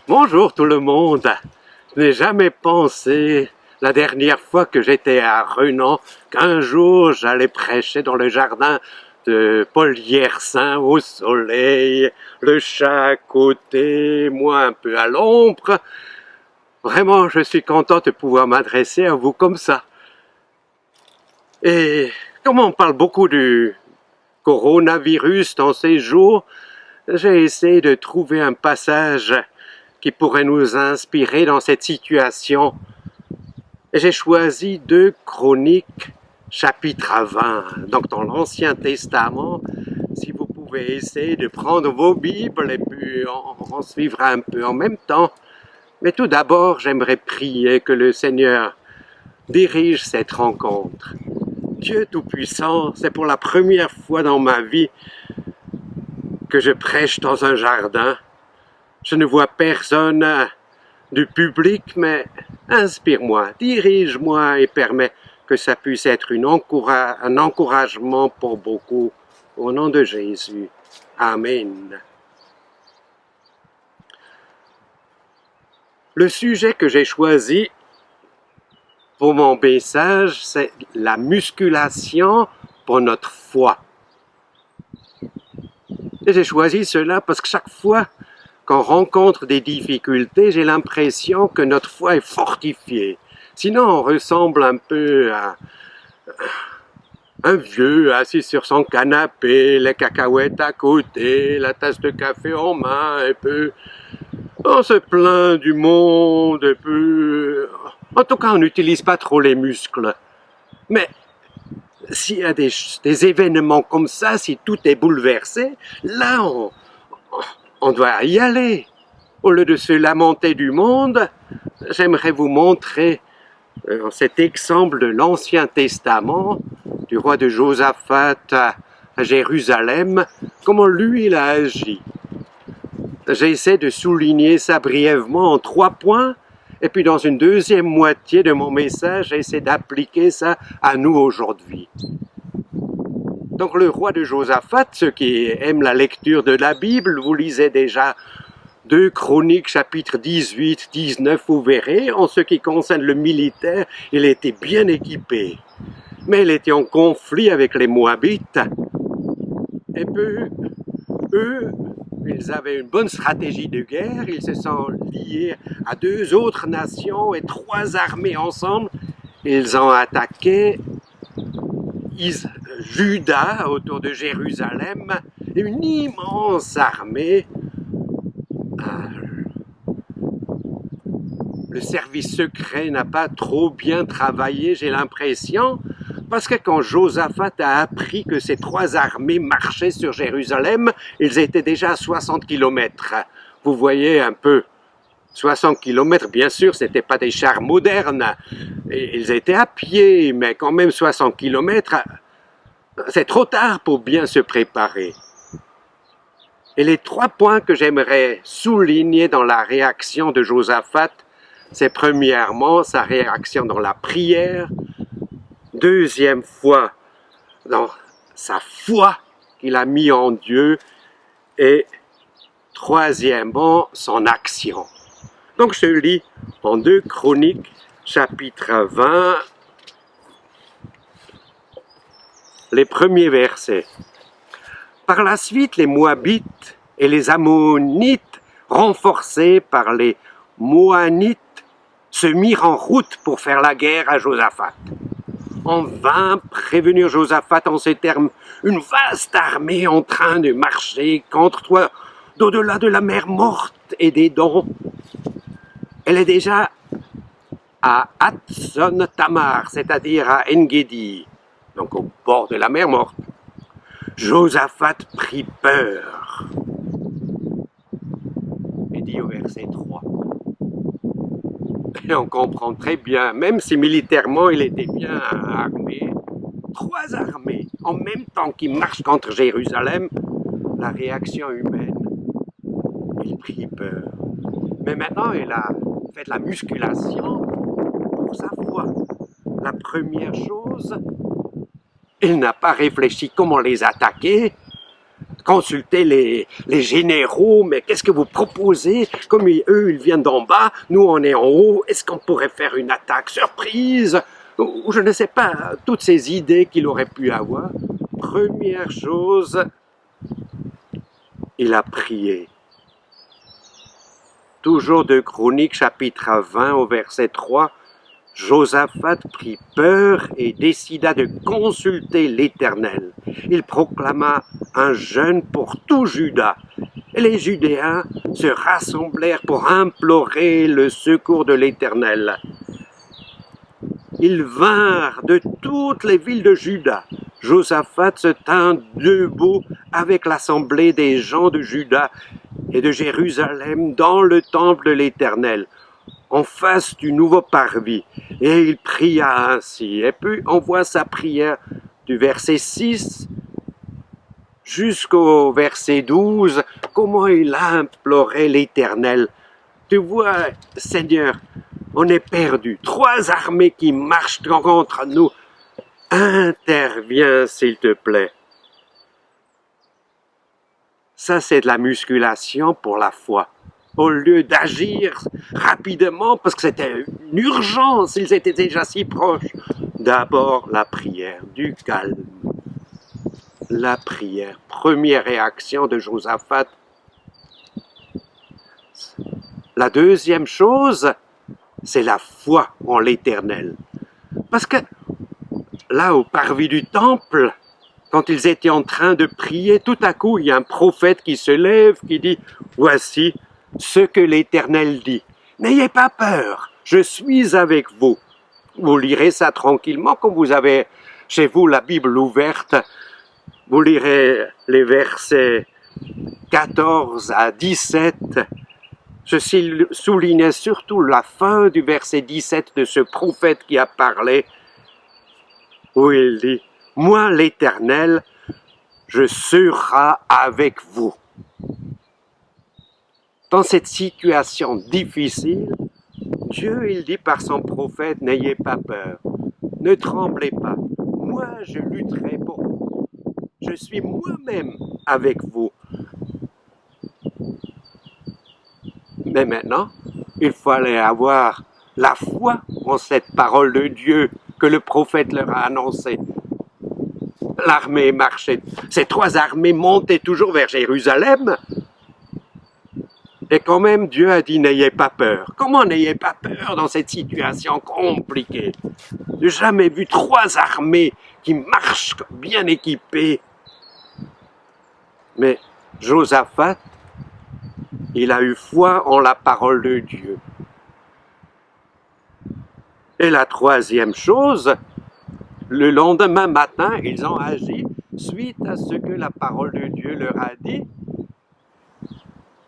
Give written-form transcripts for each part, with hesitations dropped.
Bonjour tout le monde. Je n'ai jamais pensé, la dernière fois que j'étais à Renan, qu'un jour j'allais prêcher dans le jardin de Paul Yersin au soleil, le chat à côté, moi un peu à l'ombre. Vraiment, je suis content de pouvoir m'adresser à vous comme ça. Et comme on parle beaucoup du coronavirus dans ces jours, j'ai essayé de trouver un passage qui pourrait nous inspirer dans cette situation. J'ai choisi 2 Chroniques, chapitre 20. Donc dans l'Ancien Testament, si vous pouvez essayer de prendre vos Bibles et puis on suivra un peu en même temps. Mais tout d'abord, j'aimerais prier que le Seigneur dirige cette rencontre. Dieu Tout-Puissant, c'est pour la première fois dans ma vie que je prêche dans un jardin. Je ne vois personne du public, mais inspire-moi, dirige-moi et permets que ça puisse être un encouragement pour beaucoup. Au nom de Jésus. Amen. Le sujet que j'ai choisi pour mon message, c'est la musculation pour notre foi. Et j'ai choisi cela parce que chaque fois qu'on rencontre des difficultés, j'ai l'impression que notre foi est fortifiée. Sinon, on ressemble un peu à un vieux assis sur son canapé, les cacahuètes à côté, la tasse de café en main, et puis on se plaint du monde, et puis en tout cas, on n'utilise pas trop les muscles. Mais s'il y a des événements comme ça, si tout est bouleversé, là, on doit y aller. Au lieu de se lamenter du monde, j'aimerais vous montrer cet exemple de l'Ancien Testament, du roi de Josaphat à Jérusalem, comment lui il a agi. J'essaie de souligner ça brièvement en 3 points, et puis dans une deuxième moitié de mon message, j'essaie d'appliquer ça à nous aujourd'hui. Donc le roi de Josaphat, ceux qui aiment la lecture de la Bible, vous lisez déjà 2 Chroniques, chapitre 18, 19, vous verrez, en ce qui concerne le militaire, il était bien équipé. Mais il était en conflit avec les Moabites. Et puis, eux, ils avaient une bonne stratégie de guerre, ils se sont liés à 2 autres nations et 3 armées ensemble. Ils ont attaqué Juda autour de Jérusalem, une immense armée. Le service secret n'a pas trop bien travaillé, j'ai l'impression, parce que quand Josaphat a appris que ces 3 armées marchaient sur Jérusalem, ils étaient déjà à 60 km. Vous voyez un peu, 60 km, bien sûr, ce n'étaient pas des chars modernes, ils étaient à pied, mais quand même 60 km, c'est trop tard pour bien se préparer. Et les 3 points que j'aimerais souligner dans la réaction de Josaphat, c'est premièrement sa réaction dans la prière, deuxième fois dans sa foi qu'il a mis en Dieu et troisièmement son action. Donc je lis en 2 Chroniques, chapitre 20, les premiers versets. Par la suite, les Moabites et les Ammonites, renforcés par les Moanites, se mirent en route pour faire la guerre à Josaphat. On vint prévenir Josaphat en ces termes: une vaste armée en train de marcher contre toi d'au-delà de la mer Morte et des Dons. Elle est déjà à Hatson Tamar, c'est-à-dire à En-Gedi, donc au bord de la mer Morte. Josaphat prit peur et dit au verset 3. Et on comprend très bien, même si militairement il était bien armé, 3 armées en même temps qui marchent contre Jérusalem, la réaction humaine, il prit peur. Mais maintenant il a fait de la musculation pour sa foi. La première chose, il n'a pas réfléchi comment les attaquer, consulter les généraux, mais qu'est-ce que vous proposez? Comme eux, ils viennent d'en bas, nous on est en haut, est-ce qu'on pourrait faire une attaque surprise? Ou je ne sais pas, toutes ces idées qu'il aurait pu avoir. Première chose, il a prié. Toujours de Chroniques, chapitre 20, au verset 3, Josaphat prit peur et décida de consulter l'Éternel. Il proclama un jeûne pour tout Juda. Et les Judéens se rassemblèrent pour implorer le secours de l'Éternel. Ils vinrent de toutes les villes de Juda. Josaphat se tint debout avec l'assemblée des gens de Juda et de Jérusalem dans le temple de l'Éternel, en face du nouveau parvis. Et il pria ainsi. Et puis on voit sa prière du verset 6 jusqu'au verset 12, comment il a imploré l'Éternel. Tu vois, Seigneur, on est perdu. 3 armées qui marchent contre nous. Interviens, s'il te plaît. Ça, c'est de la musculation pour la foi. Au lieu d'agir rapidement, parce que c'était une urgence, ils étaient déjà si proches. D'abord, la prière, du calme. La prière, première réaction de Josaphat. La deuxième chose, c'est la foi en l'Éternel. Parce que là, au parvis du temple, quand ils étaient en train de prier, tout à coup, il y a un prophète qui se lève, qui dit « Voici ce que l'Éternel dit. N'ayez pas peur, je suis avec vous. » Vous lirez ça tranquillement, comme vous avez chez vous la Bible ouverte. Vous lirez les versets 14 à 17. Je soulignais surtout la fin du verset 17 de ce prophète qui a parlé, où il dit « Moi, l'Éternel, je serai avec vous. » Dans cette situation difficile, Dieu, il dit par son prophète, « N'ayez pas peur, ne tremblez pas, moi je lutterai pour vous, je suis moi-même avec vous. » Mais maintenant, il fallait avoir la foi en cette parole de Dieu que le prophète leur a annoncée. L'armée marchait, ces 3 armées montaient toujours vers Jérusalem. Et quand même, Dieu a dit, n'ayez pas peur. Comment n'ayez pas peur dans cette situation compliquée? Je n'ai jamais vu 3 armées qui marchent bien équipées. Mais Josaphat, il a eu foi en la parole de Dieu. Et la troisième chose, le lendemain matin, ils ont agi suite à ce que la parole de Dieu leur a dit.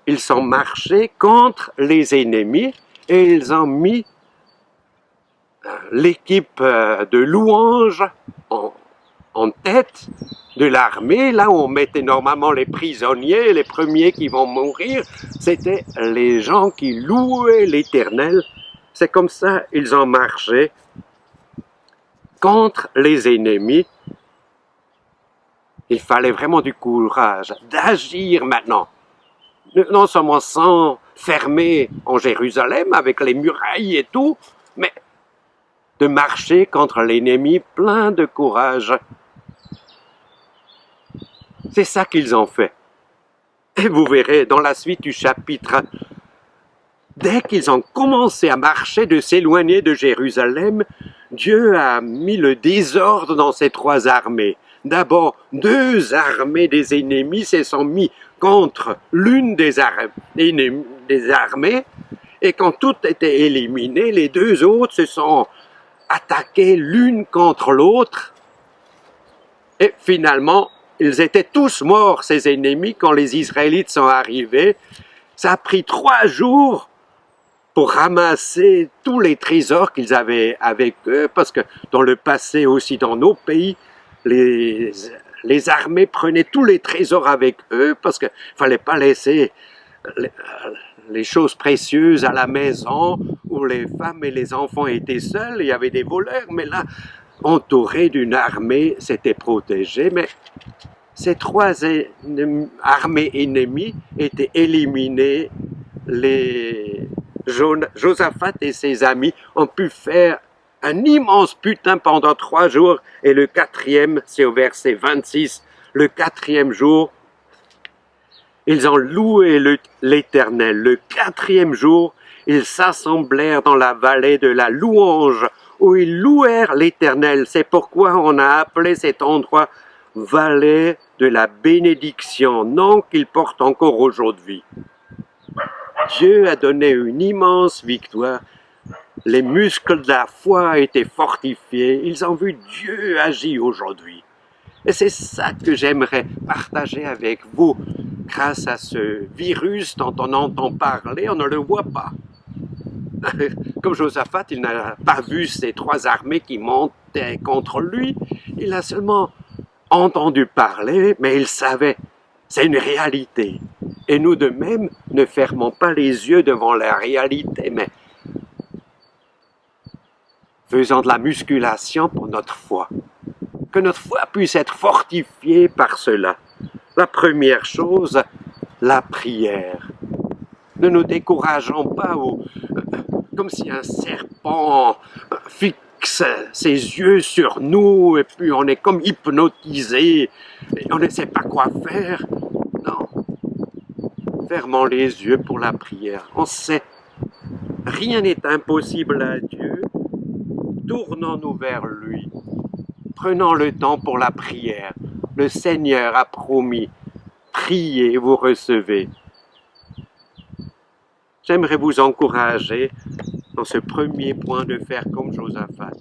Ils sont marchés contre les ennemis et ils ont mis l'équipe de louanges en tête de l'armée. Là où on mettait normalement les prisonniers, les premiers qui vont mourir, c'était les gens qui louaient l'Éternel. C'est comme ça ils ont marché contre les ennemis. Il fallait vraiment du courage d'agir maintenant. Non seulement s'enfermer en Jérusalem avec les murailles et tout, mais de marcher contre l'ennemi plein de courage. C'est ça qu'ils ont fait. Et vous verrez dans la suite du chapitre, dès qu'ils ont commencé à marcher, de s'éloigner de Jérusalem, Dieu a mis le désordre dans ces 3 armées. D'abord, 2 armées des ennemis se sont mis contre l'une des armées, et quand tout était éliminé, les 2 autres se sont attaquées l'une contre l'autre, et finalement, ils étaient tous morts, ces ennemis, quand les Israélites sont arrivés. Ça a pris 3 jours pour ramasser tous les trésors qu'ils avaient avec eux, parce que dans le passé aussi, dans nos pays, les armées prenaient tous les trésors avec eux, parce qu'il ne fallait pas laisser les choses précieuses à la maison, où les femmes et les enfants étaient seuls, il y avait des voleurs, mais là, entourés d'une armée, c'était protégé, mais ces trois armées ennemies étaient éliminées. Josaphat et ses amis ont pu faire un immense butin pendant 3 jours, et le quatrième, c'est au verset 26, le quatrième jour, ils ont loué l'Éternel. Le quatrième jour, ils s'assemblèrent dans la vallée de la louange, où ils louèrent l'Éternel. C'est pourquoi on a appelé cet endroit vallée de la bénédiction, nom qu'il porte encore aujourd'hui. Dieu a donné une immense victoire. Les muscles de la foi étaient fortifiés. Ils ont vu Dieu agir aujourd'hui. Et c'est ça que j'aimerais partager avec vous. Grâce à ce virus dont on entend parler, on ne le voit pas. Comme Josaphat, il n'a pas vu ces 3 armées qui montaient contre lui. Il a seulement entendu parler, mais il savait. C'est une réalité. Et nous de même, ne fermons pas les yeux devant la réalité, mais faisons de la musculation pour notre foi. Que notre foi puisse être fortifiée par cela. La première chose, la prière. Ne nous décourageons pas comme si un serpent fixe ses yeux sur nous et puis on est comme hypnotisé et on ne sait pas quoi faire. Non. Fermons les yeux pour la prière. On sait, rien n'est impossible à Dieu. Tournons-nous vers lui. Prenons le temps pour la prière. Le Seigneur a promis, priez et vous recevez. J'aimerais vous encourager dans ce premier point de faire comme Josaphat,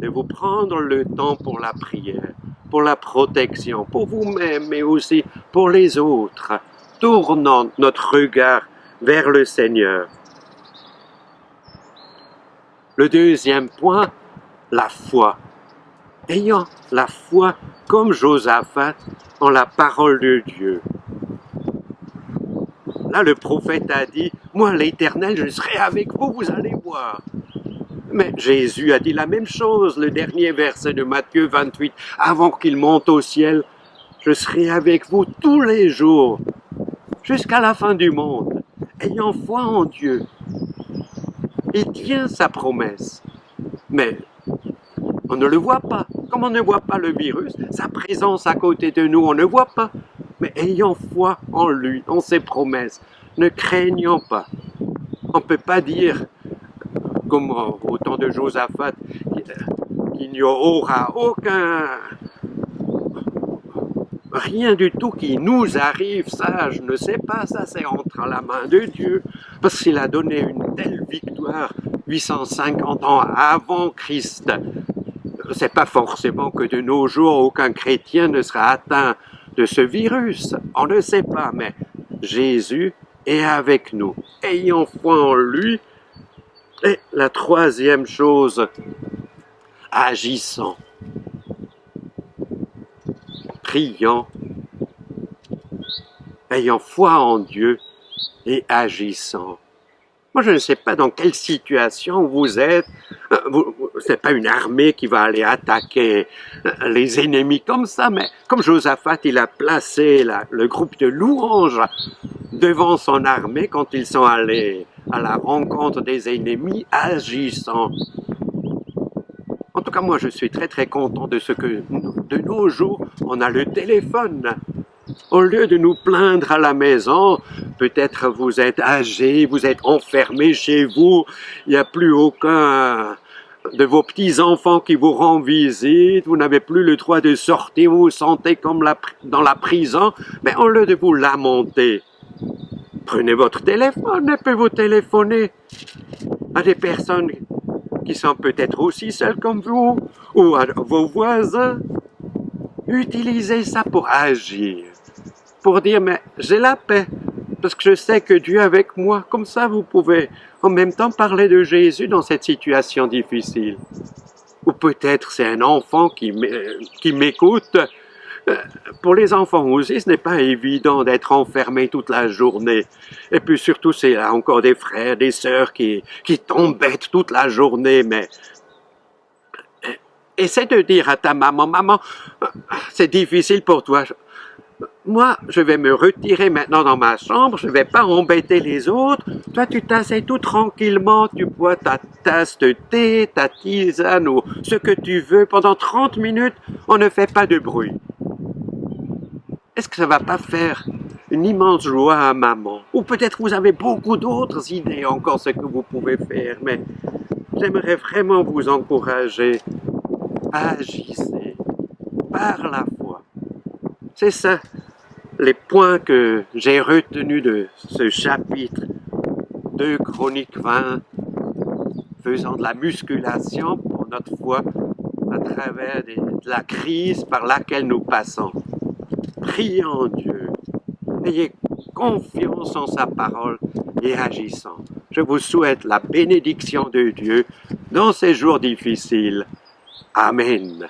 de vous prendre le temps pour la prière, pour la protection, pour vous-même, mais aussi pour les autres. Tournons notre regard vers le Seigneur. Le deuxième point, la foi. Ayant la foi comme Josaphat en la parole de Dieu. Là, le prophète a dit, « Moi, l'Éternel, je serai avec vous, vous allez voir. » Mais Jésus a dit la même chose, le dernier verset de Matthieu 28, « Avant qu'il monte au ciel, je serai avec vous tous les jours, jusqu'à la fin du monde, ayant foi en Dieu. » Il tient sa promesse, mais on ne le voit pas. Comme on ne voit pas le virus, sa présence à côté de nous, on ne voit pas. Mais ayons foi en lui, en ses promesses. Ne craignons pas. On ne peut pas dire, comme au temps de Josaphat, qu'il n'y aura rien du tout qui nous arrive. Ça, je ne sais pas, ça c'est entre la main de Dieu. Parce qu'il a donné une telle victoire 850 ans avant Christ. C'est pas forcément que de nos jours, aucun chrétien ne sera atteint de ce virus. On ne sait pas, mais Jésus est avec nous. Ayons foi en lui. Et la troisième chose, agissons. Prions. Ayons foi en Dieu et agissons. Moi, je ne sais pas dans quelle situation vous êtes. Ce n'est pas une armée qui va aller attaquer les ennemis comme ça, mais comme Josaphat, il a placé le groupe de louanges devant son armée quand ils sont allés à la rencontre des ennemis, agissant. En tout cas, moi, je suis très très content de ce que de nos jours, on a le téléphone. Au lieu de nous plaindre à la maison, peut-être vous êtes âgé, vous êtes enfermé chez vous, il n'y a plus aucun de vos petits-enfants qui vous rend visite, vous n'avez plus le droit de sortir, vous vous sentez comme dans la prison, mais au lieu de vous lamenter, prenez votre téléphone et puis vous téléphonez à des personnes qui sont peut-être aussi seules comme vous, ou à vos voisins. Utilisez ça pour agir, pour dire, mais j'ai la paix, parce que je sais que Dieu est avec moi. Comme ça, vous pouvez en même temps parler de Jésus dans cette situation difficile. Ou peut-être c'est un enfant qui m'écoute. Pour les enfants aussi, ce n'est pas évident d'être enfermé toute la journée. Et puis surtout, c'est encore des frères, des sœurs qui t'embêtent toute la journée, mais essaie de dire à ta maman, maman, c'est difficile pour toi. Moi, je vais me retirer maintenant dans ma chambre, je ne vais pas embêter les autres. Toi, tu t'assais tout tranquillement, tu bois ta tasse de thé, ta tisane ou ce que tu veux. Pendant 30 minutes, on ne fait pas de bruit. Est-ce que ça va pas faire une immense joie à maman? Ou peut-être vous avez beaucoup d'autres idées encore ce que vous pouvez faire, mais j'aimerais vraiment vous encourager. Agissez par la foi. C'est ça, les points que j'ai retenus de ce chapitre de Chroniques 20, faisant de la musculation pour notre foi à travers de la crise par laquelle nous passons. Priez en Dieu, ayez confiance en sa parole et agissons. Je vous souhaite la bénédiction de Dieu dans ces jours difficiles. Amen.